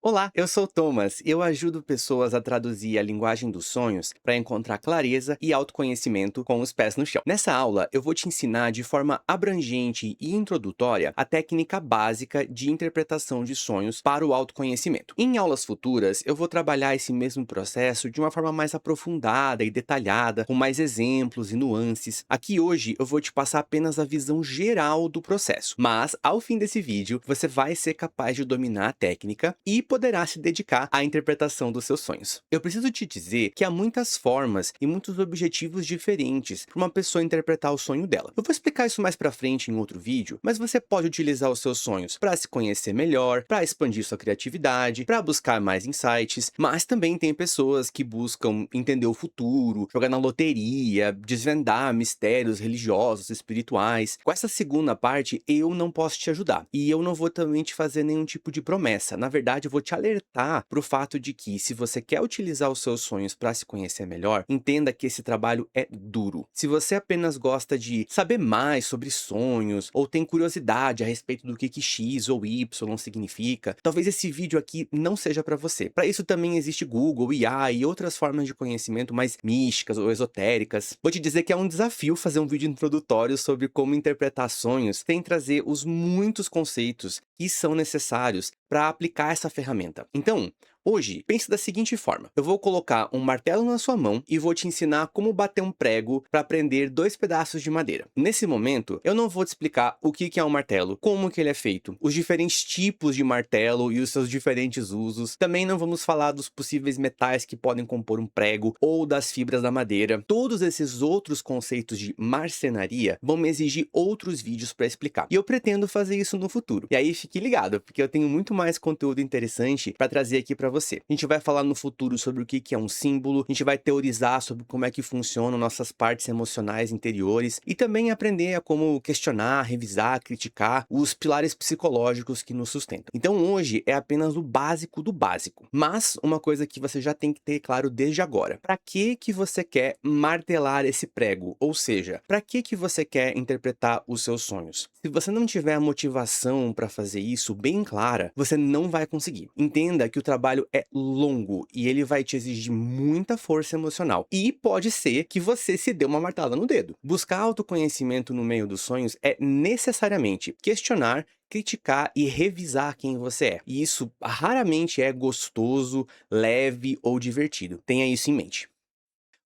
Olá, eu sou o Thomas e eu ajudo pessoas a traduzir a linguagem dos sonhos para encontrar clareza e autoconhecimento com os pés no chão. Nessa aula, eu vou te ensinar de forma abrangente e introdutória a técnica básica de interpretação de sonhos para o autoconhecimento. Em aulas futuras, eu vou trabalhar esse mesmo processo de uma forma mais aprofundada e detalhada, com mais exemplos e nuances. Aqui hoje eu vou te passar apenas a visão geral do processo, mas ao fim desse vídeo, você vai ser capaz de dominar a técnica e poderá se dedicar à interpretação dos seus sonhos. Eu preciso te dizer que há muitas formas e muitos objetivos diferentes para uma pessoa interpretar o sonho dela. Eu vou explicar isso mais pra frente em outro vídeo, mas você pode utilizar os seus sonhos para se conhecer melhor, para expandir sua criatividade, para buscar mais insights, mas também tem pessoas que buscam entender o futuro, jogar na loteria, desvendar mistérios religiosos, espirituais. Com essa segunda parte, eu não posso te ajudar. E eu não vou também te fazer nenhum tipo de promessa. Na verdade, eu vou te alertar para o fato de que, se você quer utilizar os seus sonhos para se conhecer melhor, entenda que esse trabalho é duro. Se você apenas gosta de saber mais sobre sonhos, ou tem curiosidade a respeito do que X ou Y significa, talvez esse vídeo aqui não seja para você. Para isso também existe Google, IA e outras formas de conhecimento mais místicas ou esotéricas. Vou te dizer que é um desafio fazer um vídeo introdutório sobre como interpretar sonhos sem trazer os muitos conceitos que são necessários para aplicar essa ferramenta. Então, hoje, pense da seguinte forma: eu vou colocar um martelo na sua mão e vou te ensinar como bater um prego para prender dois pedaços de madeira. Nesse momento, eu não vou te explicar o que é um martelo, como que ele é feito, os diferentes tipos de martelo e os seus diferentes usos. Também não vamos falar dos possíveis metais que podem compor um prego ou das fibras da madeira. Todos esses outros conceitos de marcenaria vão me exigir outros vídeos para explicar. E eu pretendo fazer isso no futuro. E aí fique ligado, porque eu tenho muito mais conteúdo interessante para trazer aqui para você. A gente vai falar no futuro sobre o que é um símbolo, a gente vai teorizar sobre como é que funcionam nossas partes emocionais interiores e também aprender a como questionar, revisar, criticar os pilares psicológicos que nos sustentam. Então hoje é apenas o básico do básico. Mas uma coisa que você já tem que ter claro desde agora: para que você quer martelar esse prego? Ou seja, para que você quer interpretar os seus sonhos? Se você não tiver a motivação para fazer isso bem clara, você não vai conseguir. Entenda que o trabalho é longo e ele vai te exigir muita força emocional. E pode ser que você se dê uma martelada no dedo. Buscar autoconhecimento no meio dos sonhos é necessariamente questionar, criticar e revisar quem você é. E isso raramente é gostoso, leve ou divertido. Tenha isso em mente.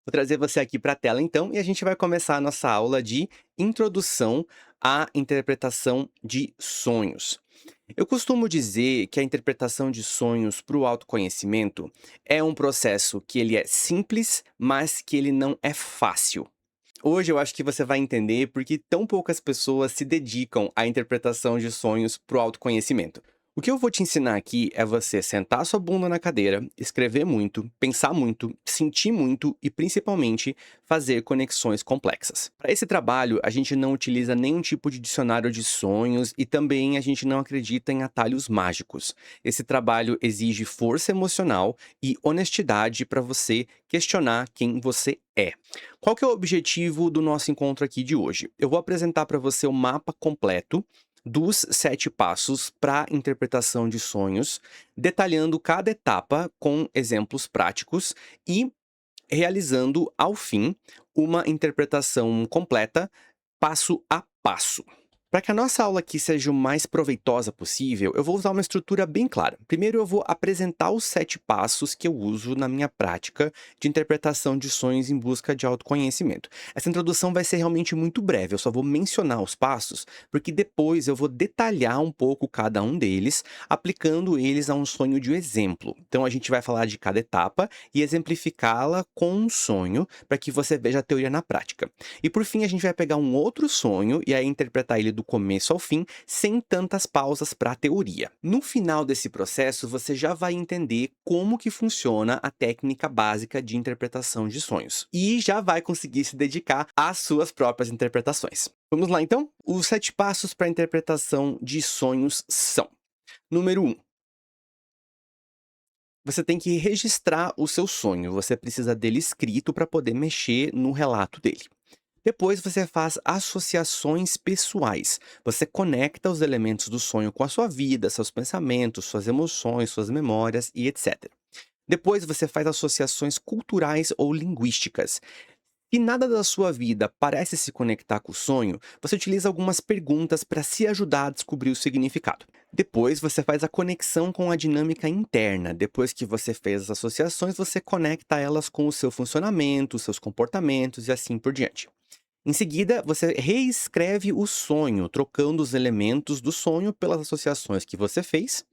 Vou trazer você aqui para a tela então e a gente vai começar a nossa aula de introdução à interpretação de sonhos. Eu costumo dizer que a interpretação de sonhos para o autoconhecimento é um processo que ele é simples, mas que ele não é fácil. Hoje eu acho que você vai entender por que tão poucas pessoas se dedicam à interpretação de sonhos para o autoconhecimento. O que eu vou te ensinar aqui é você sentar sua bunda na cadeira, escrever muito, pensar muito, sentir muito e, principalmente, fazer conexões complexas. Para esse trabalho, a gente não utiliza nenhum tipo de dicionário de sonhos e também a gente não acredita em atalhos mágicos. Esse trabalho exige força emocional e honestidade para você questionar quem você é. Qual que é o objetivo do nosso encontro aqui de hoje? Eu vou apresentar para você o mapa completo dos 7 passos para interpretação de sonhos, detalhando cada etapa com exemplos práticos e realizando, ao fim, uma interpretação completa, passo a passo. Para que a nossa aula aqui seja o mais proveitosa possível, eu vou usar uma estrutura bem clara. Primeiro eu vou apresentar os 7 passos que eu uso na minha prática de interpretação de sonhos em busca de autoconhecimento. Essa introdução vai ser realmente muito breve, eu só vou mencionar os passos, porque depois eu vou detalhar um pouco cada um deles, aplicando eles a um sonho de exemplo. Então a gente vai falar de cada etapa e exemplificá-la com um sonho, para que você veja a teoria na prática. E por fim a gente vai pegar um outro sonho e aí interpretar ele do começo ao fim, sem tantas pausas para a teoria. No final desse processo, você já vai entender como que funciona a técnica básica de interpretação de sonhos. E já vai conseguir se dedicar às suas próprias interpretações. Vamos lá então? Os 7 passos para a interpretação de sonhos são: número 1. Você tem que registrar o seu sonho, você precisa dele escrito para poder mexer no relato dele. Depois você faz associações pessoais. Você conecta os elementos do sonho com a sua vida, seus pensamentos, suas emoções, suas memórias e etc. Depois você faz associações culturais ou linguísticas. Se nada da sua vida parece se conectar com o sonho, você utiliza algumas perguntas para se ajudar a descobrir o significado. Depois você faz a conexão com a dinâmica interna. Depois que você fez as associações, você conecta elas com o seu funcionamento, os seus comportamentos e assim por diante. Em seguida, você reescreve o sonho, trocando os elementos do sonho pelas associações que você fez.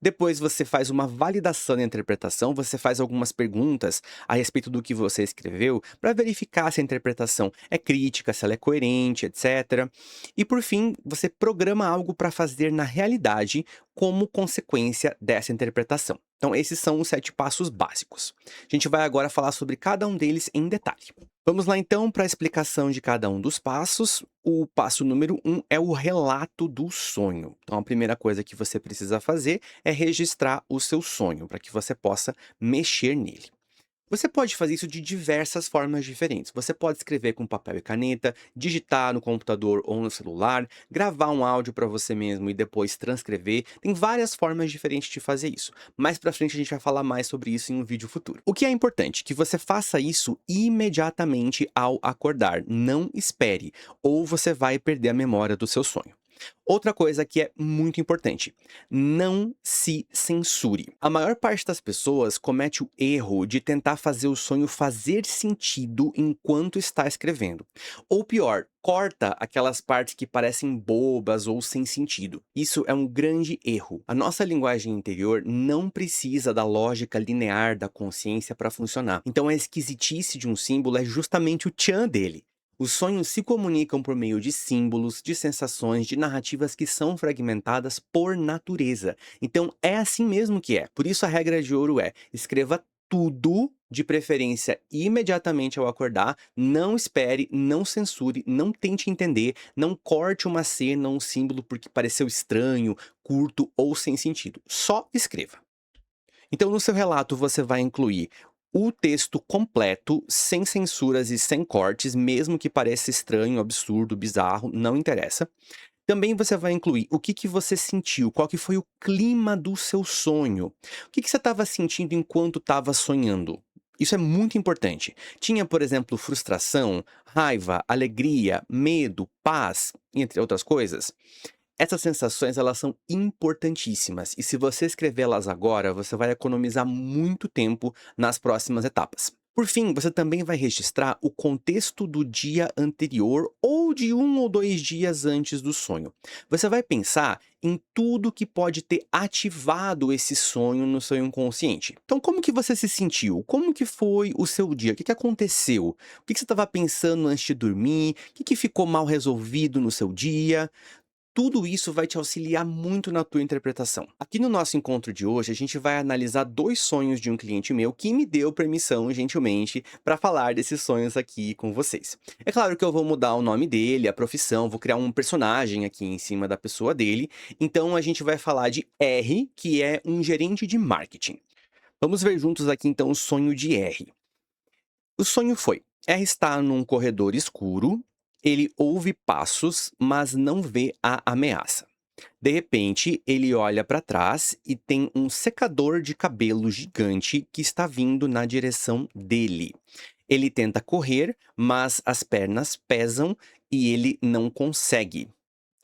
Depois você faz uma validação da interpretação, você faz algumas perguntas a respeito do que você escreveu para verificar se a interpretação é crítica, se ela é coerente, etc. E por fim, você programa algo para fazer na realidade como consequência dessa interpretação. Então, esses são os 7 passos básicos. A gente vai agora falar sobre cada um deles em detalhe. Vamos lá então para a explicação de cada um dos passos. O passo número 1 é o relato do sonho. Então, a primeira coisa que você precisa fazer é registrar o seu sonho, para que você possa mexer nele. Você pode fazer isso de diversas formas diferentes. Você pode escrever com papel e caneta, digitar no computador ou no celular, gravar um áudio para você mesmo e depois transcrever. Tem várias formas diferentes de fazer isso. Mais para frente a gente vai falar mais sobre isso em um vídeo futuro. O que é importante? Que você faça isso imediatamente ao acordar. Não espere, ou você vai perder a memória do seu sonho. Outra coisa que é muito importante, não se censure. A maior parte das pessoas comete o erro de tentar fazer o sonho fazer sentido enquanto está escrevendo. Ou pior, corta aquelas partes que parecem bobas ou sem sentido. Isso é um grande erro. A nossa linguagem interior não precisa da lógica linear da consciência para funcionar. Então a esquisitice de um símbolo é justamente o tchan dele. Os sonhos se comunicam por meio de símbolos, de sensações, de narrativas que são fragmentadas por natureza. Então é assim mesmo que é. Por isso a regra de ouro é: escreva tudo, de preferência imediatamente ao acordar, não espere, não censure, não tente entender, não corte uma cena ou um símbolo porque pareceu estranho, curto ou sem sentido. Só escreva. Então, no seu relato, você vai incluir o texto completo, sem censuras e sem cortes, mesmo que pareça estranho, absurdo, bizarro, não interessa. Também você vai incluir o que você sentiu, qual que foi o clima do seu sonho. O que você estava sentindo enquanto estava sonhando? Isso é muito importante. Tinha, por exemplo, frustração, raiva, alegria, medo, paz, entre outras coisas? Essas sensações, elas são importantíssimas, e se você escrevê-las agora, você vai economizar muito tempo nas próximas etapas. Por fim, você também vai registrar o contexto do dia anterior ou de 1 ou 2 dias antes do sonho. Você vai pensar em tudo que pode ter ativado esse sonho no seu inconsciente. Então, como que você se sentiu? Como que foi o seu dia? O que aconteceu? O que você estava pensando antes de dormir? O que ficou mal resolvido no seu dia? Tudo isso vai te auxiliar muito na tua interpretação. Aqui no nosso encontro de hoje, a gente vai analisar 2 sonhos de um cliente meu que me deu permissão, gentilmente, para falar desses sonhos aqui com vocês. É claro que eu vou mudar o nome dele, a profissão, vou criar um personagem aqui em cima da pessoa dele. Então a gente vai falar de R, que é um gerente de marketing. Vamos ver juntos aqui então o sonho de R. O sonho foi: R está num corredor escuro, ele ouve passos, mas não vê a ameaça. De repente, ele olha para trás e tem um secador de cabelo gigante que está vindo na direção dele. Ele tenta correr, mas as pernas pesam e ele não consegue.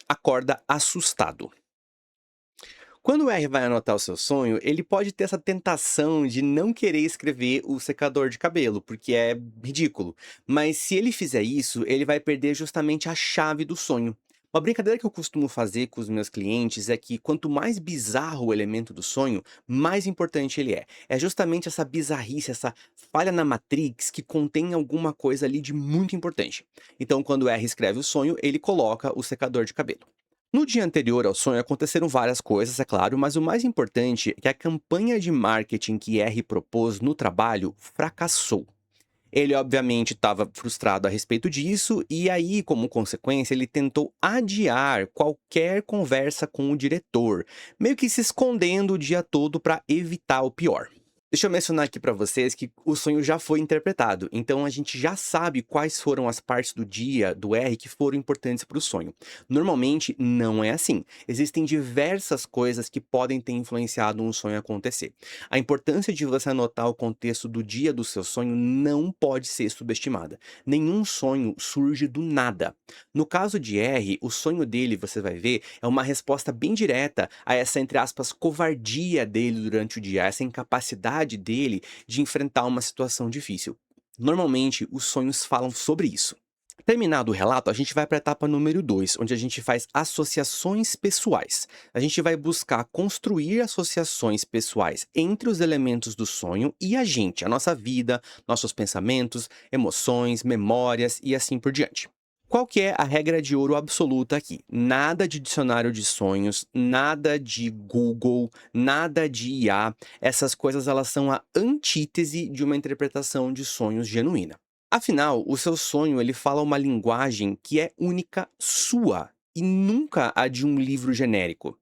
Acorda assustado. Quando o R vai anotar o seu sonho, ele pode ter essa tentação de não querer escrever o secador de cabelo, porque é ridículo. Mas se ele fizer isso, ele vai perder justamente a chave do sonho. Uma brincadeira que eu costumo fazer com os meus clientes é que quanto mais bizarro o elemento do sonho, mais importante ele é. É justamente essa bizarrice, essa falha na Matrix que contém alguma coisa ali de muito importante. Então, quando o R escreve o sonho, ele coloca o secador de cabelo. No dia anterior ao sonho aconteceram várias coisas, é claro, mas o mais importante é que a campanha de marketing que R propôs no trabalho fracassou. Ele, obviamente, estava frustrado a respeito disso, e aí, como consequência, ele tentou adiar qualquer conversa com o diretor, meio que se escondendo o dia todo para evitar o pior. Deixa eu mencionar aqui para vocês que o sonho já foi interpretado, então a gente já sabe quais foram as partes do dia do R que foram importantes para o sonho. Normalmente não é assim. Existem diversas coisas que podem ter influenciado um sonho acontecer. A importância de você anotar o contexto do dia do seu sonho não pode ser subestimada. Nenhum sonho surge do nada. No caso de R, o sonho dele, você vai ver, é uma resposta bem direta a essa, entre aspas, covardia dele durante o dia, essa incapacidade dele de enfrentar uma situação difícil. Normalmente, os sonhos falam sobre isso. Terminado o relato, a gente vai para a etapa número 2, onde a gente faz associações pessoais. A gente vai buscar construir associações pessoais entre os elementos do sonho e a gente, a nossa vida, nossos pensamentos, emoções, memórias e assim por diante. Qual que é a regra de ouro absoluta aqui? Nada de dicionário de sonhos, nada de Google, nada de IA. Essas coisas elas são a antítese de uma interpretação de sonhos genuína. Afinal, o seu sonho ele fala uma linguagem que é única sua e nunca a de um livro genérico.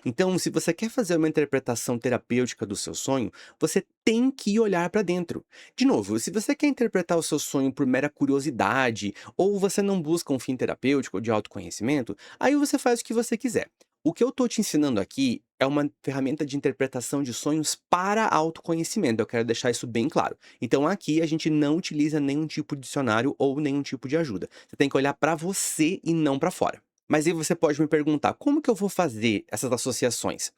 Então, se você quer fazer uma interpretação terapêutica do seu sonho, você tem que olhar para dentro. De novo, se você quer interpretar o seu sonho por mera curiosidade, ou você não busca um fim terapêutico ou de autoconhecimento, aí você faz o que você quiser. O que eu estou te ensinando aqui é uma ferramenta de interpretação de sonhos para autoconhecimento. Eu quero deixar isso bem claro. Então, aqui a gente não utiliza nenhum tipo de dicionário ou nenhum tipo de ajuda. Você tem que olhar para você e não para fora. Mas aí você pode me perguntar, como que eu vou fazer essas associações?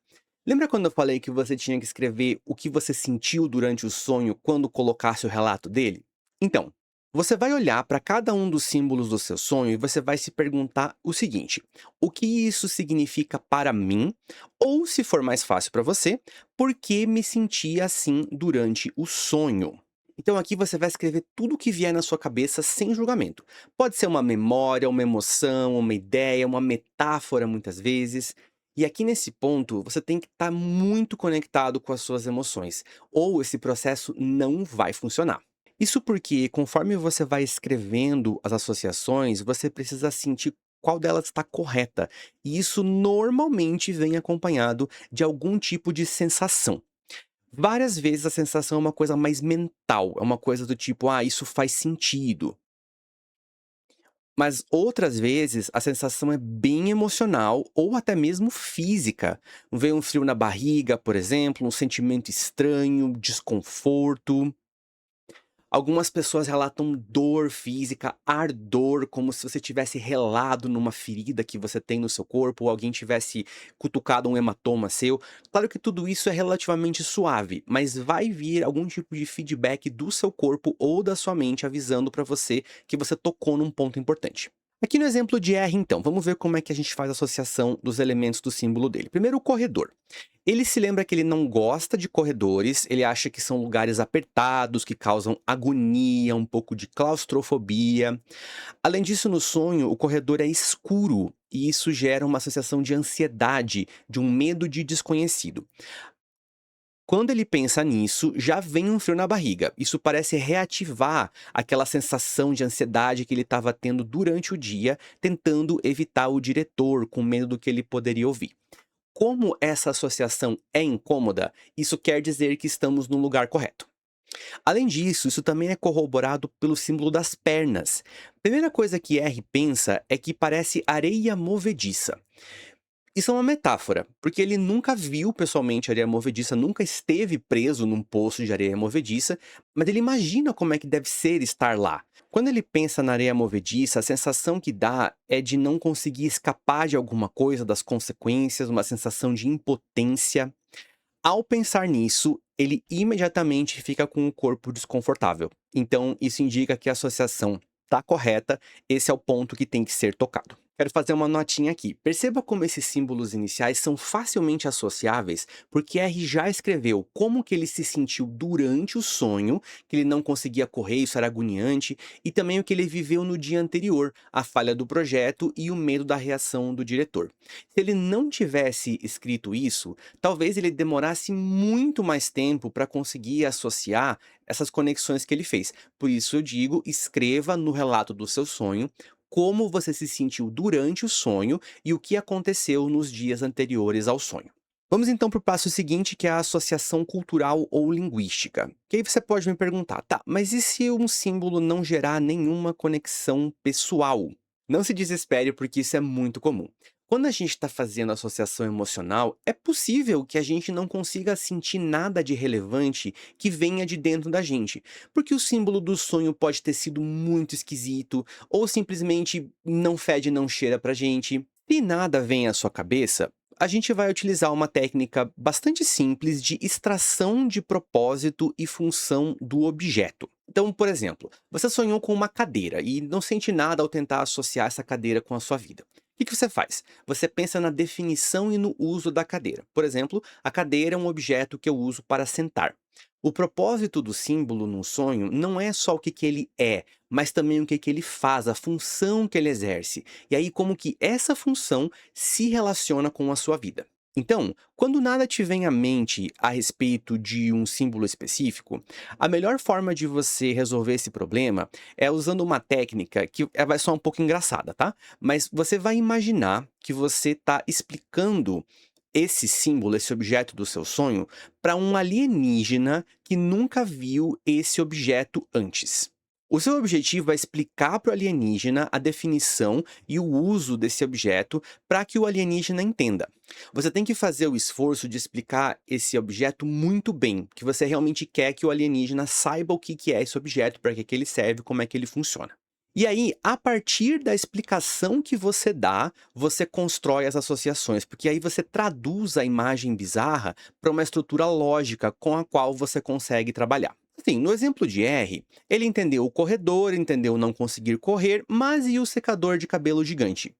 Lembra quando eu falei que você tinha que escrever o que você sentiu durante o sonho quando colocasse o relato dele? Então, você vai olhar para cada um dos símbolos do seu sonho e você vai se perguntar o seguinte: o que isso significa para mim? Ou, se for mais fácil para você, por que me senti assim durante o sonho? Então aqui você vai escrever tudo o que vier na sua cabeça sem julgamento. Pode ser uma memória, uma emoção, uma ideia, uma metáfora muitas vezes. E aqui nesse ponto, você tem que estar muito conectado com as suas emoções, ou esse processo não vai funcionar. Isso porque, conforme você vai escrevendo as associações, você precisa sentir qual delas está correta. E isso normalmente vem acompanhado de algum tipo de sensação. Várias vezes a sensação é uma coisa mais mental, é uma coisa do tipo: "Ah, isso faz sentido". Mas outras vezes a sensação é bem emocional ou até mesmo física. Vem um frio na barriga, por exemplo, um sentimento estranho, desconforto. Algumas pessoas relatam dor física, ardor, como se você tivesse relado numa ferida que você tem no seu corpo ou alguém tivesse cutucado um hematoma seu. Claro que tudo isso é relativamente suave, mas vai vir algum tipo de feedback do seu corpo ou da sua mente avisando para você que você tocou num ponto importante. Aqui no exemplo de R, então, vamos ver como é que a gente faz a associação dos elementos do símbolo dele. Primeiro, o corredor. Ele se lembra que ele não gosta de corredores, ele acha que são lugares apertados, que causam agonia, um pouco de claustrofobia. Além disso, no sonho, o corredor é escuro e isso gera uma sensação de ansiedade, de um medo de desconhecido. Quando ele pensa nisso, já vem um frio na barriga. Isso parece reativar aquela sensação de ansiedade que ele estava tendo durante o dia, tentando evitar o diretor, com medo do que ele poderia ouvir. Como essa associação é incômoda, isso quer dizer que estamos no lugar correto. Além disso, isso também é corroborado pelo símbolo das pernas. A primeira coisa que R pensa é que parece areia movediça. Isso é uma metáfora, porque ele nunca viu pessoalmente areia movediça, nunca esteve preso num poço de areia movediça, mas ele imagina como é que deve ser estar lá. Quando ele pensa na areia movediça, a sensação que dá é de não conseguir escapar de alguma coisa, das consequências, uma sensação de impotência. Ao pensar nisso, ele imediatamente fica com o corpo desconfortável. Então, isso indica que a associação está correta, esse é o ponto que tem que ser tocado. Quero fazer uma notinha aqui. Perceba como esses símbolos iniciais são facilmente associáveis, porque R já escreveu como que ele se sentiu durante o sonho, que ele não conseguia correr, isso era agoniante, e também o que ele viveu no dia anterior, a falha do projeto e o medo da reação do diretor. Se ele não tivesse escrito isso, talvez ele demorasse muito mais tempo para conseguir associar essas conexões que ele fez. Por isso eu digo, escreva no relato do seu sonho como você se sentiu durante o sonho e o que aconteceu nos dias anteriores ao sonho. Vamos então para o passo seguinte, que é a associação cultural ou linguística. Que aí você pode me perguntar, tá, mas e se um símbolo não gerar nenhuma conexão pessoal? Não se desespere, porque isso é muito comum. Quando a gente está fazendo associação emocional, é possível que a gente não consiga sentir nada de relevante que venha de dentro da gente, porque o símbolo do sonho pode ter sido muito esquisito, ou simplesmente não fede, não cheira pra gente. Se nada vem à sua cabeça, a gente vai utilizar uma técnica bastante simples de extração de propósito e função do objeto. Então, por exemplo, você sonhou com uma cadeira e não sente nada ao tentar associar essa cadeira com a sua vida. O que você faz? Você pensa na definição e no uso da cadeira. Por exemplo, a cadeira é um objeto que eu uso para sentar. O propósito do símbolo num sonho não é só o que ele é, mas também o que ele faz, a função que ele exerce. E aí, como que essa função se relaciona com a sua vida. Então, quando nada te vem à mente a respeito de um símbolo específico, a melhor forma de você resolver esse problema é usando uma técnica que vai soar um pouco engraçada, tá? Mas você vai imaginar que você está explicando esse símbolo, esse objeto do seu sonho, para um alienígena que nunca viu esse objeto antes. O seu objetivo é explicar para o alienígena a definição e o uso desse objeto para que o alienígena entenda. Você tem que fazer o esforço de explicar esse objeto muito bem, que você realmente quer que o alienígena saiba o que é esse objeto, para que ele serve, como é que ele funciona. E aí, a partir da explicação que você dá, você constrói as associações, porque aí você traduz a imagem bizarra para uma estrutura lógica com a qual você consegue trabalhar. Assim, no exemplo de R, ele entendeu o corredor, entendeu não conseguir correr, mas e o secador de cabelo gigante?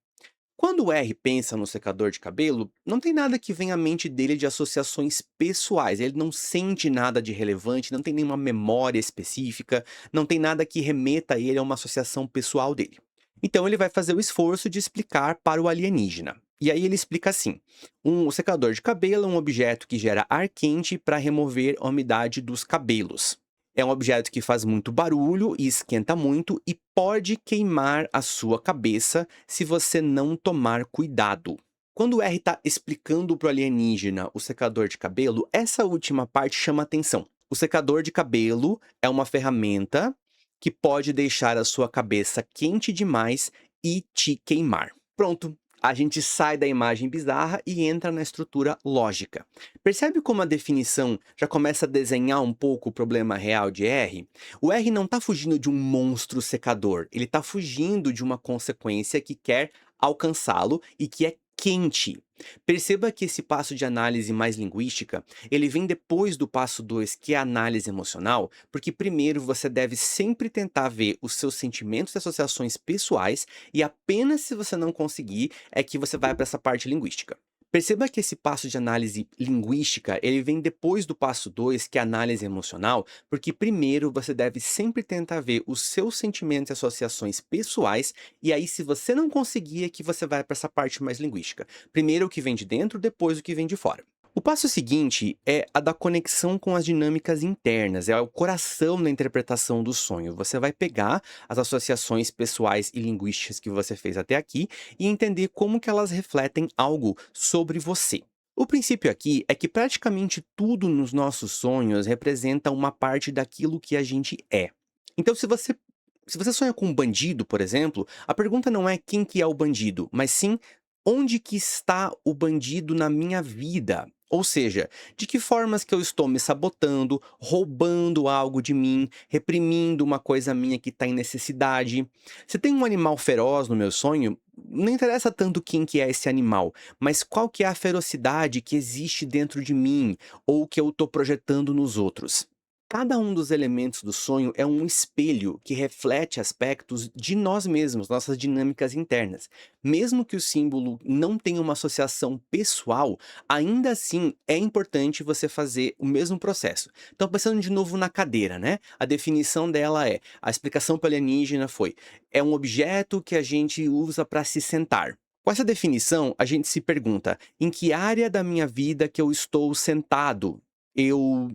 Quando o R pensa no secador de cabelo, não tem nada que venha à mente dele de associações pessoais. Ele não sente nada de relevante, não tem nenhuma memória específica, não tem nada que remeta a ele a uma associação pessoal dele. Então ele vai fazer o esforço de explicar para o alienígena. E aí ele explica assim: o secador de cabelo é um objeto que gera ar quente para remover a umidade dos cabelos. É um objeto que faz muito barulho e esquenta muito e pode queimar a sua cabeça se você não tomar cuidado. Quando o R está explicando para o alienígena o secador de cabelo, essa última parte chama atenção. O secador de cabelo é uma ferramenta que pode deixar a sua cabeça quente demais e te queimar. Pronto, a gente sai da imagem bizarra e entra na estrutura lógica. Percebe como a definição já começa a desenhar um pouco o problema real de R? O R não está fugindo de um monstro secador, ele está fugindo de uma consequência que quer alcançá-lo e que é quente. Perceba que esse passo de análise mais linguística, ele vem depois do passo 2, que é a análise emocional, porque primeiro você deve sempre tentar ver os seus sentimentos e associações pessoais, e apenas se você não conseguir é que você vai para essa parte linguística. Perceba que esse passo de análise linguística, ele vem depois do passo 2, que é a análise emocional, porque primeiro você deve sempre tentar ver os seus sentimentos e associações pessoais, e aí se você não conseguir é que você vai para essa parte mais linguística. Primeiro o que vem de dentro, depois o que vem de fora. O passo seguinte é a da conexão com as dinâmicas internas, é o coração da interpretação do sonho. Você vai pegar as associações pessoais e linguísticas que você fez até aqui e entender como que elas refletem algo sobre você. O princípio aqui é que praticamente tudo nos nossos sonhos representa uma parte daquilo que a gente é. Então, se você sonha com um bandido, por exemplo, a pergunta não é quem que é o bandido, mas sim onde que está o bandido na minha vida. Ou seja, de que formas que eu estou me sabotando, roubando algo de mim, reprimindo uma coisa minha que está em necessidade. Se tem um animal feroz no meu sonho, não interessa tanto quem que é esse animal, mas qual que é a ferocidade que existe dentro de mim ou que eu estou projetando nos outros. Cada um dos elementos do sonho é um espelho que reflete aspectos de nós mesmos, nossas dinâmicas internas. Mesmo que o símbolo não tenha uma associação pessoal, ainda assim é importante você fazer o mesmo processo. Então, pensando de novo na cadeira, né? A definição dela é: a explicação para alienígena foi, é um objeto que a gente usa para se sentar. Com essa definição, a gente se pergunta: em que área da minha vida que eu estou sentado? Eu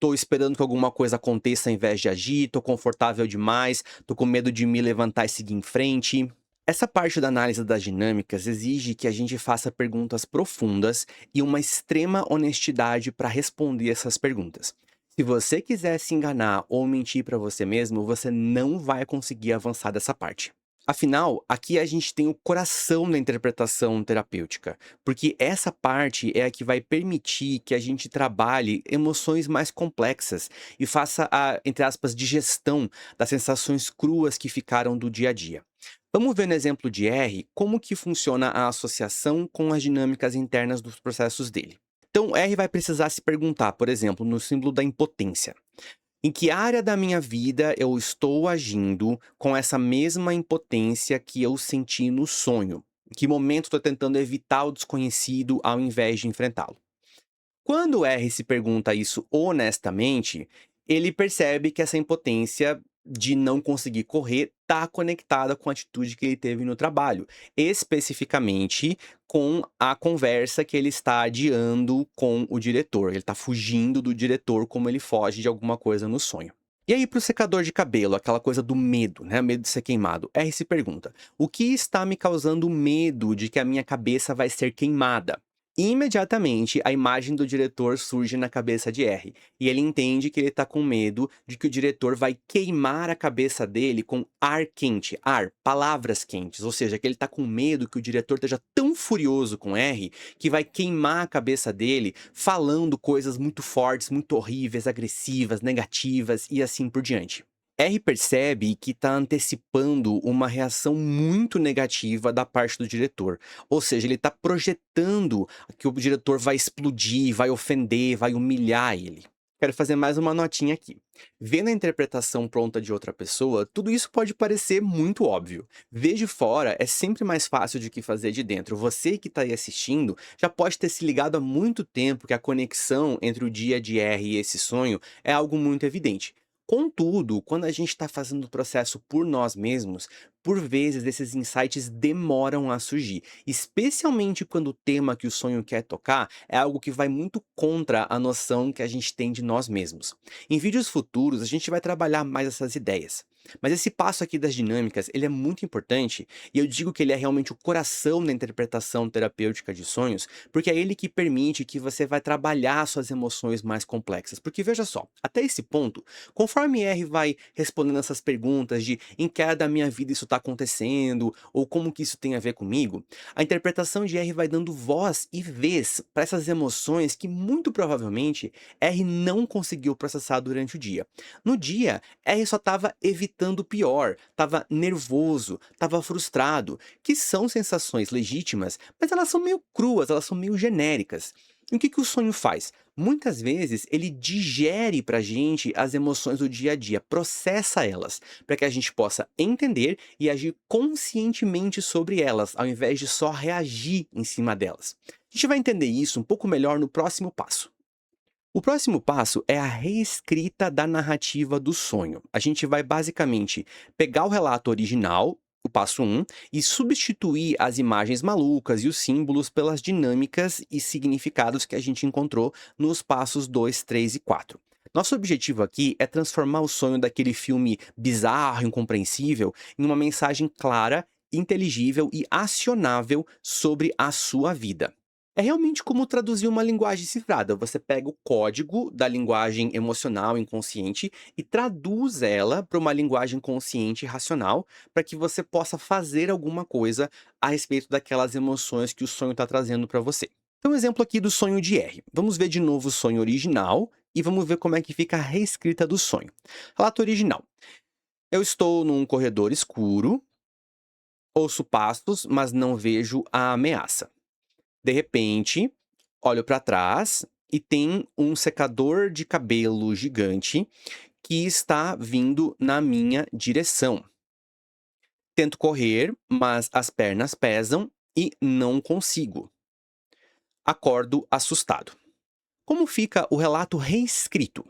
tô esperando que alguma coisa aconteça ao invés de agir, tô confortável demais, tô com medo de me levantar e seguir em frente. Essa parte da análise das dinâmicas exige que a gente faça perguntas profundas e uma extrema honestidade para responder essas perguntas. Se você quiser se enganar ou mentir para você mesmo, você não vai conseguir avançar dessa parte. Afinal, aqui a gente tem o coração da interpretação terapêutica, porque essa parte é a que vai permitir que a gente trabalhe emoções mais complexas e faça a, entre aspas, digestão das sensações cruas que ficaram do dia a dia. Vamos ver no exemplo de R como que funciona a associação com as dinâmicas internas dos processos dele. Então, R vai precisar se perguntar, por exemplo, no símbolo da impotência. Em que área da minha vida eu estou agindo com essa mesma impotência que eu senti no sonho? Em que momento estou tentando evitar o desconhecido ao invés de enfrentá-lo? Quando o R se pergunta isso honestamente, ele percebe que essa impotência de não conseguir correr está conectada com a atitude que ele teve no trabalho, especificamente com a conversa que ele está adiando com o diretor. Ele está fugindo do diretor como ele foge de alguma coisa no sonho. E aí, para o secador de cabelo, aquela coisa do medo, né? Medo de ser queimado. R se pergunta: o que está me causando medo de que a minha cabeça vai ser queimada? Imediatamente, a imagem do diretor surge na cabeça de R, e ele entende que ele está com medo de que o diretor vai queimar a cabeça dele com ar quente, ar, palavras quentes, ou seja, que ele está com medo que o diretor esteja tão furioso com R que vai queimar a cabeça dele falando coisas muito fortes, muito horríveis, agressivas, negativas e assim por diante. R percebe que está antecipando uma reação muito negativa da parte do diretor. Ou seja, ele está projetando que o diretor vai explodir, vai ofender, vai humilhar ele. Quero fazer mais uma notinha aqui. Vendo a interpretação pronta de outra pessoa, tudo isso pode parecer muito óbvio. Ver de fora é sempre mais fácil do que fazer de dentro. Você que está aí assistindo já pode ter se ligado há muito tempo que a conexão entre o dia de R e esse sonho é algo muito evidente. Contudo, quando a gente está fazendo o processo por nós mesmos, por vezes esses insights demoram a surgir, especialmente quando o tema que o sonho quer tocar é algo que vai muito contra a noção que a gente tem de nós mesmos. Em vídeos futuros, a gente vai trabalhar mais essas ideias. Mas esse passo aqui das dinâmicas, ele é muito importante, e eu digo que ele é realmente o coração da interpretação terapêutica de sonhos, porque é ele que permite que você vai trabalhar suas emoções mais complexas. Porque veja só, até esse ponto, conforme R vai respondendo essas perguntas de em que área da minha vida isso está acontecendo, ou como que isso tem a ver comigo, a interpretação de R vai dando voz e vez para essas emoções que muito provavelmente R não conseguiu processar durante o dia. No dia, R só estava evitando o pior, estava nervoso, estava frustrado, que são sensações legítimas, mas elas são meio cruas, elas são meio genéricas. E o que que o sonho faz? Muitas vezes ele digere pra gente as emoções do dia a dia, processa elas, para que a gente possa entender e agir conscientemente sobre elas, ao invés de só reagir em cima delas. A gente vai entender isso um pouco melhor no próximo passo. O próximo passo é a reescrita da narrativa do sonho. A gente vai basicamente pegar o relato original, o passo um, e substituir as imagens malucas e os símbolos pelas dinâmicas e significados que a gente encontrou nos passos 2, 3 e 4. Nosso objetivo aqui é transformar o sonho daquele filme bizarro, incompreensível, em uma mensagem clara, inteligível e acionável sobre a sua vida. É realmente como traduzir uma linguagem cifrada. Você pega o código da linguagem emocional inconsciente e traduz ela para uma linguagem consciente e racional, para que você possa fazer alguma coisa a respeito daquelas emoções que o sonho está trazendo para você. Então, um exemplo aqui do sonho de R. Vamos ver de novo o sonho original e vamos ver como é que fica a reescrita do sonho. Relato original. Eu estou num corredor escuro, ouço passos, mas não vejo a ameaça. De repente, olho para trás e tem um secador de cabelo gigante que está vindo na minha direção. Tento correr, mas as pernas pesam e não consigo. Acordo assustado. Como fica o relato reescrito?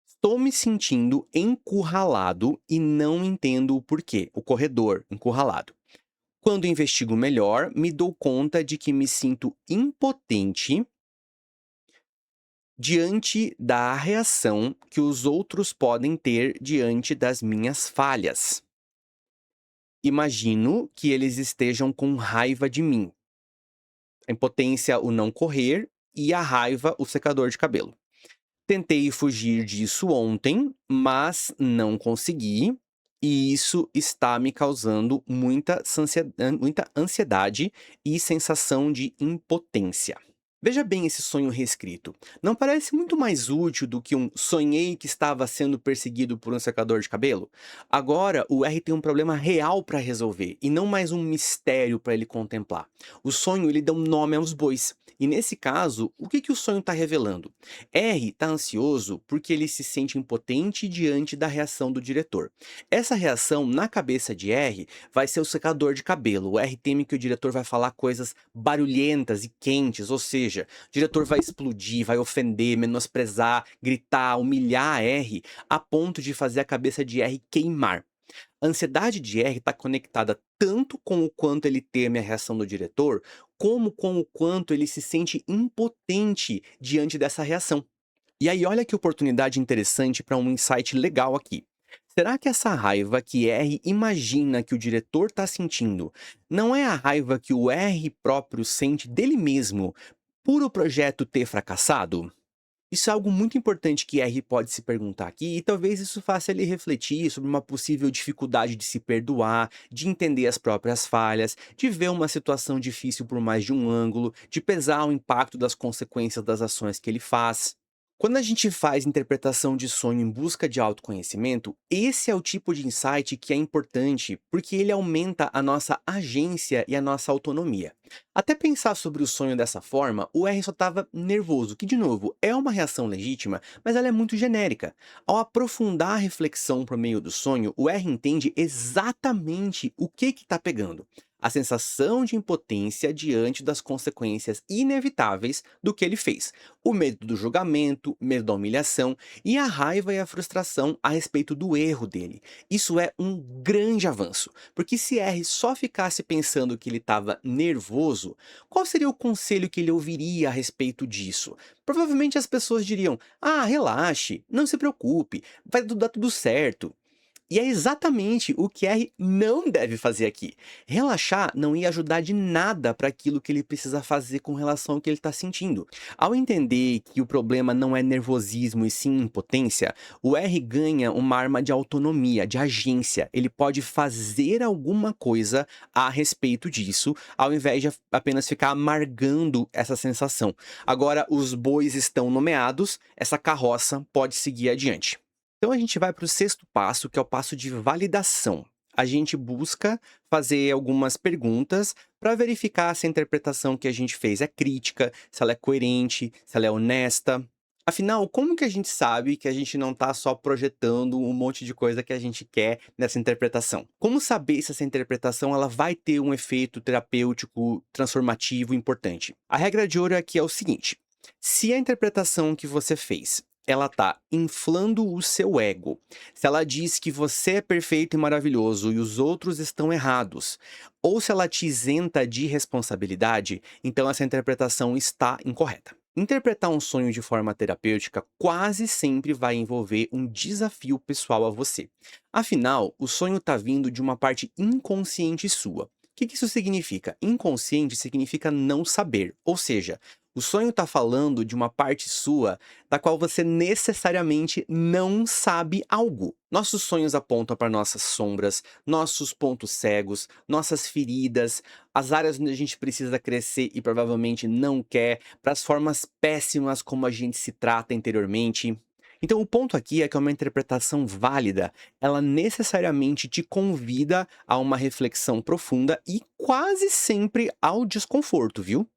Estou me sentindo encurralado e não entendo o porquê. O corredor encurralado. Quando investigo melhor, me dou conta de que me sinto impotente diante da reação que os outros podem ter diante das minhas falhas. Imagino que eles estejam com raiva de mim. A impotência, o não correr, e a raiva, o secador de cabelo. Tentei fugir disso ontem, mas não consegui, e isso está me causando muita ansiedade e sensação de impotência. Veja bem esse sonho reescrito. Não parece muito mais útil do que um sonhei que estava sendo perseguido por um secador de cabelo? Agora, o R tem um problema real para resolver e não mais um mistério para ele contemplar. O sonho ele dá um nome aos bois. E nesse caso, o que o sonho está revelando? R está ansioso porque ele se sente impotente diante da reação do diretor. Essa reação, na cabeça de R, vai ser o secador de cabelo. O R teme que o diretor vai falar coisas barulhentas e quentes, ou seja, o diretor vai explodir, vai ofender, menosprezar, gritar, humilhar a R, a ponto de fazer a cabeça de R queimar. A ansiedade de R está conectada tanto com o quanto ele teme a reação do diretor, como com o quanto ele se sente impotente diante dessa reação. E aí, olha que oportunidade interessante para um insight legal aqui. Será que essa raiva que R imagina que o diretor está sentindo não é a raiva que o R próprio sente dele mesmo por o projeto ter fracassado? Isso é algo muito importante que R pode se perguntar aqui, e talvez isso faça ele refletir sobre uma possível dificuldade de se perdoar, de entender as próprias falhas, de ver uma situação difícil por mais de um ângulo, de pesar o impacto das consequências das ações que ele faz. Quando a gente faz interpretação de sonho em busca de autoconhecimento, esse é o tipo de insight que é importante porque ele aumenta a nossa agência e a nossa autonomia. Até pensar sobre o sonho dessa forma, o R só estava nervoso, que de novo é uma reação legítima, mas ela é muito genérica. Ao aprofundar a reflexão por meio do sonho, o R entende exatamente o que está pegando. A sensação de impotência diante das consequências inevitáveis do que ele fez. O medo do julgamento, medo da humilhação e a raiva e a frustração a respeito do erro dele. Isso é um grande avanço, porque se R só ficasse pensando que ele estava nervoso, qual seria o conselho que ele ouviria a respeito disso? Provavelmente as pessoas diriam: ah, relaxe, não se preocupe, vai dar tudo certo. E é exatamente o que R não deve fazer aqui. Relaxar não ia ajudar de nada para aquilo que ele precisa fazer com relação ao que ele está sentindo. Ao entender que o problema não é nervosismo e sim impotência, o R ganha uma arma de autonomia, de agência. Ele pode fazer alguma coisa a respeito disso, ao invés de apenas ficar amargando essa sensação. Agora, os bois estão nomeados, essa carroça pode seguir adiante. Então a gente vai para o sexto passo, que é o passo de validação. A gente busca fazer algumas perguntas para verificar se a interpretação que a gente fez é crítica, se ela é coerente, se ela é honesta. Afinal, como que a gente sabe que a gente não está só projetando um monte de coisa que a gente quer nessa interpretação? Como saber se essa interpretação ela vai ter um efeito terapêutico, transformativo importante? A regra de ouro aqui é o seguinte: se a interpretação que você fez ela tá inflando o seu ego, se ela diz que você é perfeito e maravilhoso e os outros estão errados, ou se ela te isenta de responsabilidade, então essa interpretação está incorreta. Interpretar um sonho de forma terapêutica quase sempre vai envolver um desafio pessoal a você. Afinal, o sonho está vindo de uma parte inconsciente sua. O que isso significa? Inconsciente significa não saber, ou seja, o sonho está falando de uma parte sua da qual você necessariamente não sabe algo. Nossos sonhos apontam para nossas sombras, nossos pontos cegos, nossas feridas, as áreas onde a gente precisa crescer e provavelmente não quer, para as formas péssimas como a gente se trata interiormente. Então, o ponto aqui é que uma interpretação válida, ela necessariamente te convida a uma reflexão profunda e quase sempre ao desconforto, viu?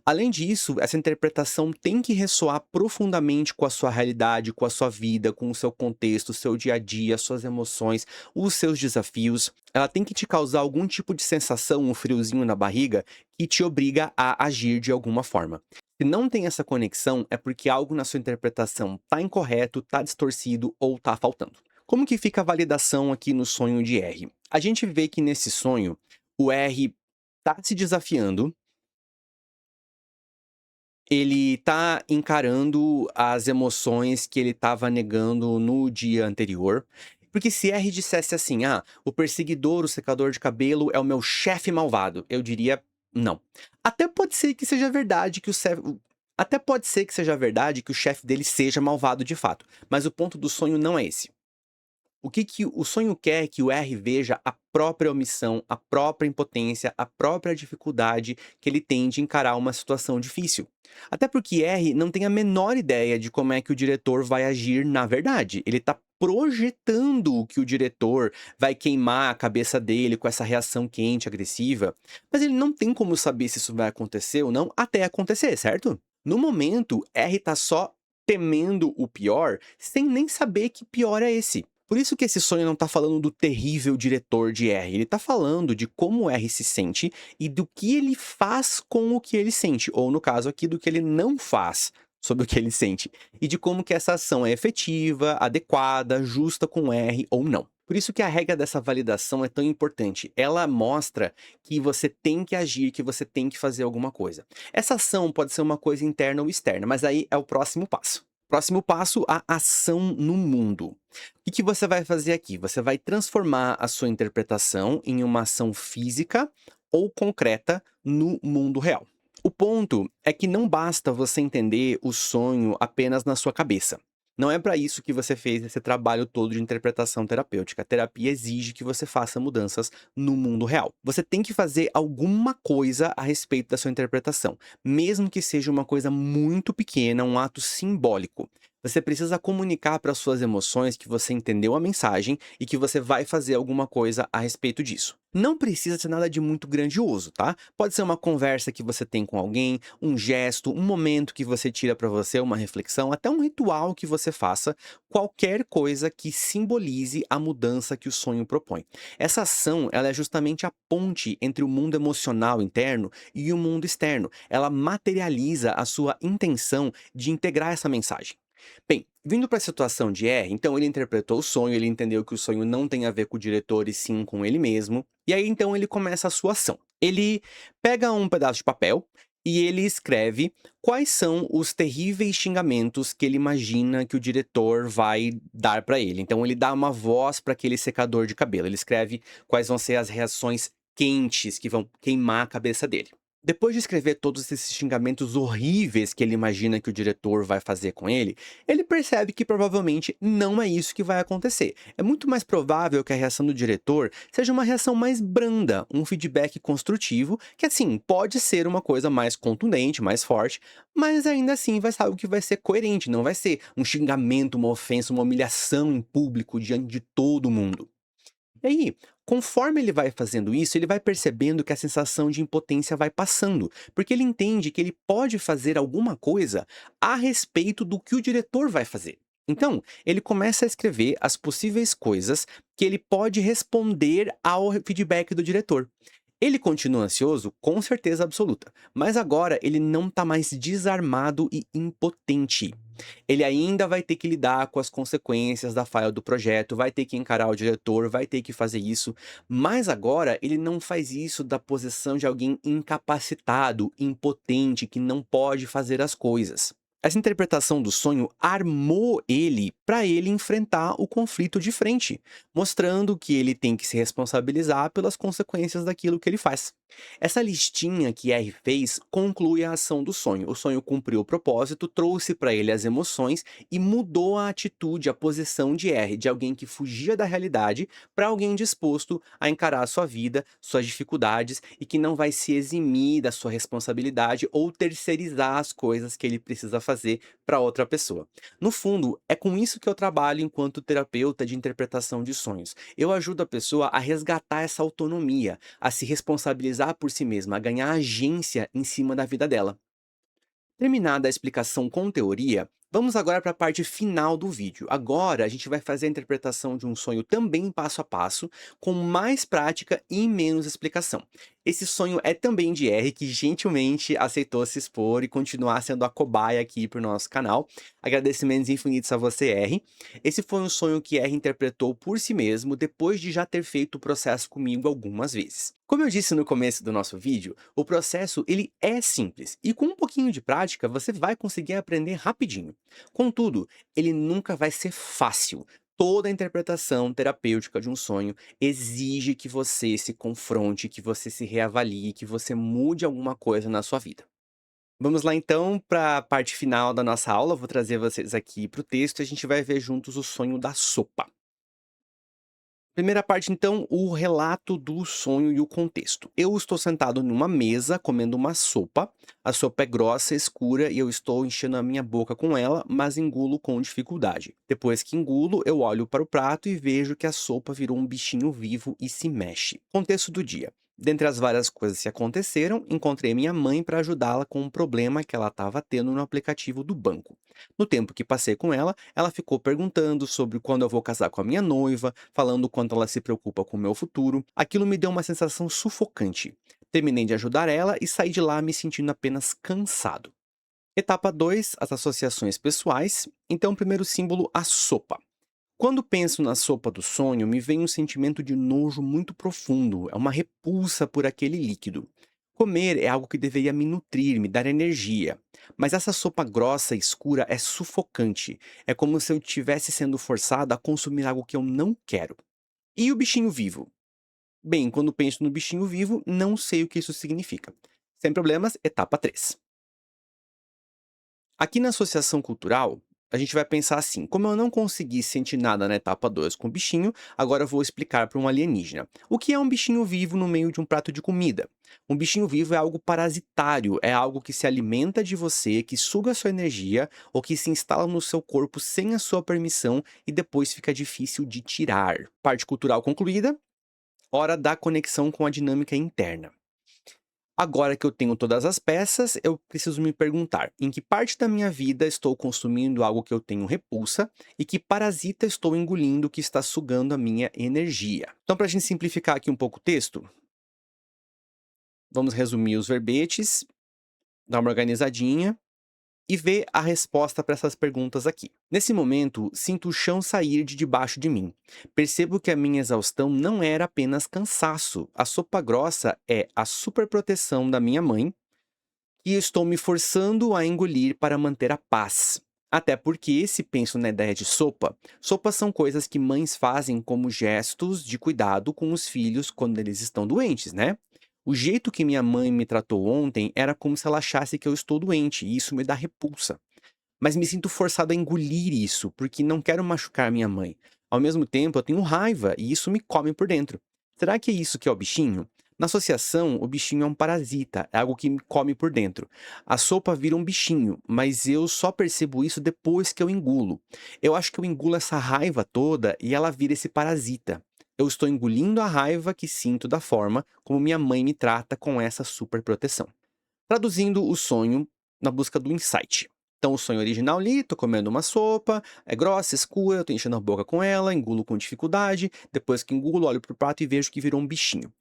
Além disso, essa interpretação tem que ressoar profundamente com a sua realidade, com a sua vida, com o seu contexto, o seu dia a dia, suas emoções, os seus desafios. Ela tem que te causar algum tipo de sensação, um friozinho na barriga, que te obriga a agir de alguma forma. Se não tem essa conexão, é porque algo na sua interpretação está incorreto, está distorcido ou está faltando. Como que fica a validação aqui no sonho de R? A gente vê que nesse sonho, o R está se desafiando, ele tá encarando as emoções que ele estava negando no dia anterior, Porque se R dissesse assim: "Ah, o perseguidor, o secador de cabelo é o meu chefe malvado", eu diria: "Não". Até pode ser que seja verdade que o ce o até pode ser que seja verdade que o chefe dele seja malvado de fato, mas o ponto do sonho não é esse. O que que o sonho quer é que o R veja a própria omissão, a própria impotência, a própria dificuldade que ele tem de encarar uma situação difícil. Até porque R não tem a menor ideia de como é que o diretor vai agir na verdade. Ele está projetando que o diretor vai queimar a cabeça dele com essa reação quente, agressiva, mas ele não tem como saber se isso vai acontecer ou não até acontecer, certo? No momento, R está só temendo o pior, sem nem saber que pior é esse. Por isso que esse sonho não tá falando do terrível diretor de R, ele tá falando de como o R se sente e do que ele faz com o que ele sente, ou no caso aqui, do que ele não faz sobre o que ele sente, e de como que essa ação é efetiva, adequada, justa com R ou não. Por isso que a regra dessa validação é tão importante. Ela mostra que você tem que agir, que você tem que fazer alguma coisa. Essa ação pode ser uma coisa interna ou externa, mas aí é o próximo passo. Próximo passo, a ação no mundo. O que você vai fazer aqui? Você vai transformar a sua interpretação em uma ação física ou concreta no mundo real. O ponto é que não basta você entender o sonho apenas na sua cabeça. Não é para isso que você fez esse trabalho todo de interpretação terapêutica. A terapia exige que você faça mudanças no mundo real. Você tem que fazer alguma coisa a respeito da sua interpretação, mesmo que seja uma coisa muito pequena, um ato simbólico. Você precisa comunicar para suas emoções que você entendeu a mensagem e que você vai fazer alguma coisa a respeito disso. Não precisa ser nada de muito grandioso, tá? Pode ser uma conversa que você tem com alguém, um gesto, um momento que você tira para você, uma reflexão, até um ritual que você faça, qualquer coisa que simbolize a mudança que o sonho propõe. Essa ação, ela é justamente a ponte entre o mundo emocional interno e o mundo externo. Ela materializa a sua intenção de integrar essa mensagem. Bem, vindo para a situação de R, então ele interpretou o sonho, ele entendeu que o sonho não tem a ver com o diretor e sim com ele mesmo, e aí então ele começa a sua ação. Ele pega um pedaço de papel e ele escreve quais são os terríveis xingamentos que ele imagina que o diretor vai dar para ele. Então ele dá uma voz para aquele secador de cabelo. Ele escreve quais vão ser as reações quentes que vão queimar a cabeça dele. Depois de escrever todos esses xingamentos horríveis que ele imagina que o diretor vai fazer com ele percebe que provavelmente não é isso que vai acontecer. É muito mais provável que a reação do diretor seja uma reação mais branda, um feedback construtivo, que assim, pode ser uma coisa mais contundente, mais forte, mas ainda assim vai ser algo que vai ser coerente, não vai ser um xingamento, uma ofensa, uma humilhação em público diante de todo mundo. E aí, conforme ele vai fazendo isso, ele vai percebendo que a sensação de impotência vai passando, porque ele entende que ele pode fazer alguma coisa a respeito do que o diretor vai fazer. Então, ele começa a escrever as possíveis coisas que ele pode responder ao feedback do diretor. Ele continua ansioso, com certeza absoluta, mas agora ele não está mais desarmado e impotente. Ele ainda vai ter que lidar com as consequências da falha do projeto, vai ter que encarar o diretor, vai ter que fazer isso, mas agora ele não faz isso da posição de alguém incapacitado, impotente, que não pode fazer as coisas. Essa interpretação do sonho armou ele para ele enfrentar o conflito de frente, mostrando que ele tem que se responsabilizar pelas consequências daquilo que ele faz. Essa listinha que R fez conclui a ação do sonho. O sonho cumpriu o propósito, trouxe para ele as emoções e mudou a atitude, a posição de R, de alguém que fugia da realidade para alguém disposto a encarar a sua vida, suas dificuldades e que não vai se eximir da sua responsabilidade ou terceirizar as coisas que ele precisa fazer para outra pessoa. No fundo, é com isso que eu trabalho enquanto terapeuta de interpretação de sonhos. Eu ajudo a pessoa a resgatar essa autonomia, a se responsabilizar por si mesma, a ganhar agência em cima da vida dela. Terminada a explicação com teoria, vamos agora para a parte final do vídeo. Agora a gente vai fazer a interpretação de um sonho também passo a passo, com mais prática e menos explicação. Esse sonho é também de R, que gentilmente aceitou se expor e continuar sendo a cobaia aqui para o nosso canal. Agradecimentos infinitos a você, R. Esse foi um sonho que R interpretou por si mesmo, depois de já ter feito o processo comigo algumas vezes. Como eu disse no começo do nosso vídeo, o processo ele é simples e com um pouquinho de prática você vai conseguir aprender rapidinho. Contudo, ele nunca vai ser fácil, Toda interpretação terapêutica de um sonho exige que você se confronte, que você se reavalie, que você mude alguma coisa na sua vida. Vamos lá então para a parte final da nossa aula, vou trazer vocês aqui para o texto e a gente vai ver juntos o sonho da sopa. Primeira parte, então, o relato do sonho e o contexto. Eu estou sentado numa mesa comendo uma sopa. A sopa é grossa, escura e eu estou enchendo a minha boca com ela, mas engulo com dificuldade. Depois que engulo, eu olho para o prato e vejo que a sopa virou um bichinho vivo e se mexe. Contexto do dia. Dentre as várias coisas que aconteceram, encontrei minha mãe para ajudá-la com um problema que ela estava tendo no aplicativo do banco. No tempo que passei com ela, ela ficou perguntando sobre quando eu vou casar com a minha noiva, falando o quanto ela se preocupa com o meu futuro. Aquilo me deu uma sensação sufocante. Terminei de ajudar ela e saí de lá me sentindo apenas cansado. Etapa 2: as associações pessoais. Então, o primeiro símbolo, a sopa. Quando penso na sopa do sonho, me vem um sentimento de nojo muito profundo, é uma repulsa por aquele líquido. Comer é algo que deveria me nutrir, me dar energia. Mas essa sopa grossa e escura é sufocante. É como se eu estivesse sendo forçado a consumir algo que eu não quero. E o bichinho vivo? Bem, quando penso no bichinho vivo, não sei o que isso significa. Sem problemas, etapa 3. Aqui na associação cultural, a gente vai pensar assim: como eu não consegui sentir nada na etapa 2 com o bichinho, agora eu vou explicar para um alienígena. O que é um bichinho vivo no meio de um prato de comida? Um bichinho vivo é algo parasitário, é algo que se alimenta de você, que suga a sua energia ou que se instala no seu corpo sem a sua permissão e depois fica difícil de tirar. Parte cultural concluída, hora da conexão com a dinâmica interna. Agora que eu tenho todas as peças, eu preciso me perguntar: em que parte da minha vida estou consumindo algo que eu tenho repulsa e que parasita estou engolindo que está sugando a minha energia? Então, para a gente simplificar aqui um pouco o texto, vamos resumir os verbetes, dar uma organizadinha e ver a resposta para essas perguntas aqui. Nesse momento, sinto o chão sair de debaixo de mim. Percebo que a minha exaustão não era apenas cansaço. A sopa grossa é a superproteção da minha mãe e estou me forçando a engolir para manter a paz. Até porque, se penso na ideia de sopa, sopas são coisas que mães fazem como gestos de cuidado com os filhos quando eles estão doentes, né? O jeito que minha mãe me tratou ontem era como se ela achasse que eu estou doente, e isso me dá repulsa. Mas me sinto forçado a engolir isso, porque não quero machucar minha mãe. Ao mesmo tempo, eu tenho raiva e isso me come por dentro. Será que é isso que é o bichinho? Na associação, o bichinho é um parasita, é algo que me come por dentro. A sopa vira um bichinho, mas eu só percebo isso depois que eu engulo. Eu acho que eu engulo essa raiva toda e ela vira esse parasita. Eu estou engolindo a raiva que sinto da forma como minha mãe me trata com essa super proteção. Traduzindo o sonho na busca do insight. Então, o sonho original ali, tô comendo uma sopa, é grossa, escura, eu tô enchendo a boca com ela, engulo com dificuldade, depois que engulo, olho pro prato e vejo que virou um bichinho.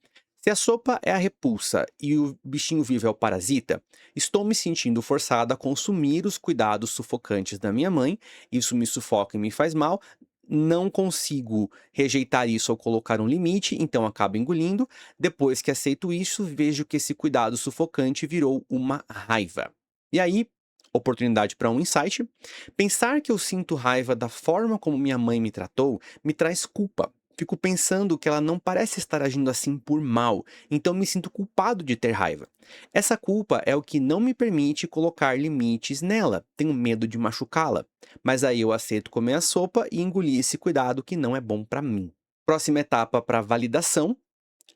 Se a sopa é a repulsa e o bichinho vivo é o parasita, estou me sentindo forçado a consumir os cuidados sufocantes da minha mãe, isso me sufoca e me faz mal, não consigo rejeitar isso ou colocar um limite, então acabo engolindo. Depois que aceito isso, vejo que esse cuidado sufocante virou uma raiva. E aí, oportunidade para um insight. Pensar que eu sinto raiva da forma como minha mãe me tratou me traz culpa. Fico pensando que ela não parece estar agindo assim por mal, então me sinto culpado de ter raiva. Essa culpa é o que não me permite colocar limites nela, tenho medo de machucá-la. Mas aí eu aceito comer a sopa e engolir esse cuidado que não é bom para mim. Próxima etapa para validação.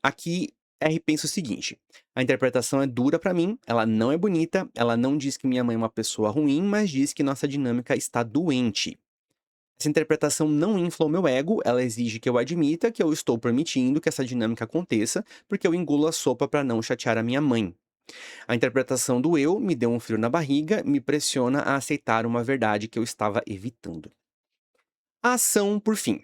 Aqui, R pensa o seguinte: a interpretação é dura para mim, ela não é bonita, ela não diz que minha mãe é uma pessoa ruim, mas diz que nossa dinâmica está doente. Essa interpretação não infla o meu ego, ela exige que eu admita que eu estou permitindo que essa dinâmica aconteça, porque eu engulo a sopa para não chatear a minha mãe. A interpretação do eu me deu um frio na barriga, me pressiona a aceitar uma verdade que eu estava evitando. A ação, por fim.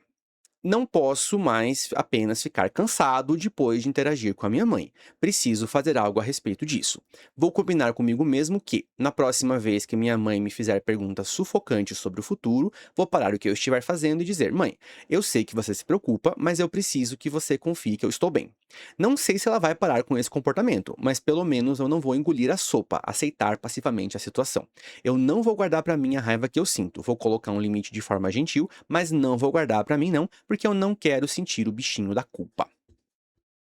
Não posso mais apenas ficar cansado depois de interagir com a minha mãe. Preciso fazer algo a respeito disso. Vou combinar comigo mesmo que, na próxima vez que minha mãe me fizer perguntas sufocantes sobre o futuro, vou parar o que eu estiver fazendo e dizer: Mãe, eu sei que você se preocupa, mas eu preciso que você confie que eu estou bem. Não sei se ela vai parar com esse comportamento, mas pelo menos eu não vou engolir a sopa, aceitar passivamente a situação. Eu não vou guardar pra mim a raiva que eu sinto, vou colocar um limite de forma gentil, mas não vou guardar pra mim não, porque eu não quero sentir o bichinho da culpa.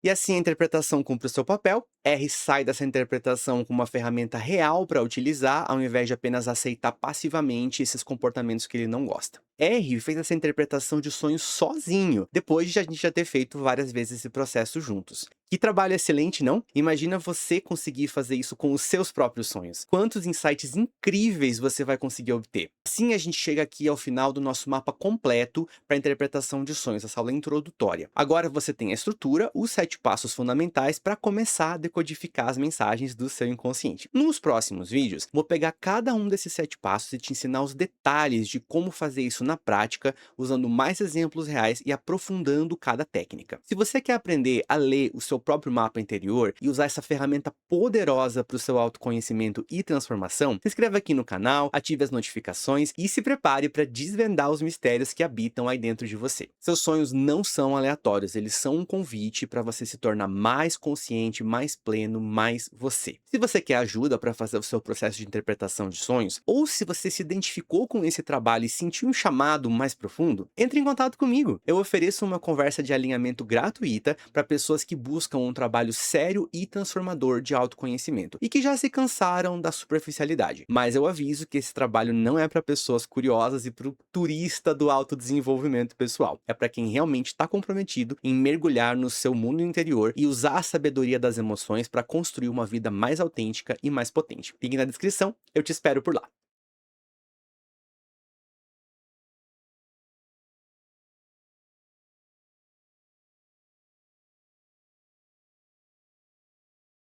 E assim a interpretação cumpre o seu papel. R sai dessa interpretação com uma ferramenta real para utilizar, ao invés de apenas aceitar passivamente esses comportamentos que ele não gosta. R fez essa interpretação de sonhos sozinho, depois de a gente já ter feito várias vezes esse processo juntos. Que trabalho excelente, não? Imagina você conseguir fazer isso com os seus próprios sonhos. Quantos insights incríveis você vai conseguir obter. Assim a gente chega aqui ao final do nosso mapa completo para a interpretação de sonhos, essa aula introdutória. Agora você tem a estrutura, os 7 passos fundamentais para começar a decodificar as mensagens do seu inconsciente. Nos próximos vídeos, vou pegar cada um desses 7 passos e te ensinar os detalhes de como fazer isso na prática, usando mais exemplos reais e aprofundando cada técnica. Se você quer aprender a ler o seu próprio mapa interior e usar essa ferramenta poderosa para o seu autoconhecimento e transformação, se inscreva aqui no canal, ative as notificações e se prepare para desvendar os mistérios que habitam aí dentro de você. Seus sonhos não são aleatórios, eles são um convite para você se tornar mais consciente, mais pleno, mais você. Se você quer ajuda para fazer o seu processo de interpretação de sonhos, ou se você se identificou com esse trabalho e sentiu um chamado mais profundo, entre em contato comigo. Eu ofereço uma conversa de alinhamento gratuita para pessoas que buscam um trabalho sério e transformador de autoconhecimento e que já se cansaram da superficialidade. Mas eu aviso que esse trabalho não é para pessoas curiosas e para o turista do autodesenvolvimento pessoal. É para quem realmente está comprometido em mergulhar no seu mundo interior e usar a sabedoria das emoções para construir uma vida mais autêntica e mais potente. Link na descrição, eu te espero por lá.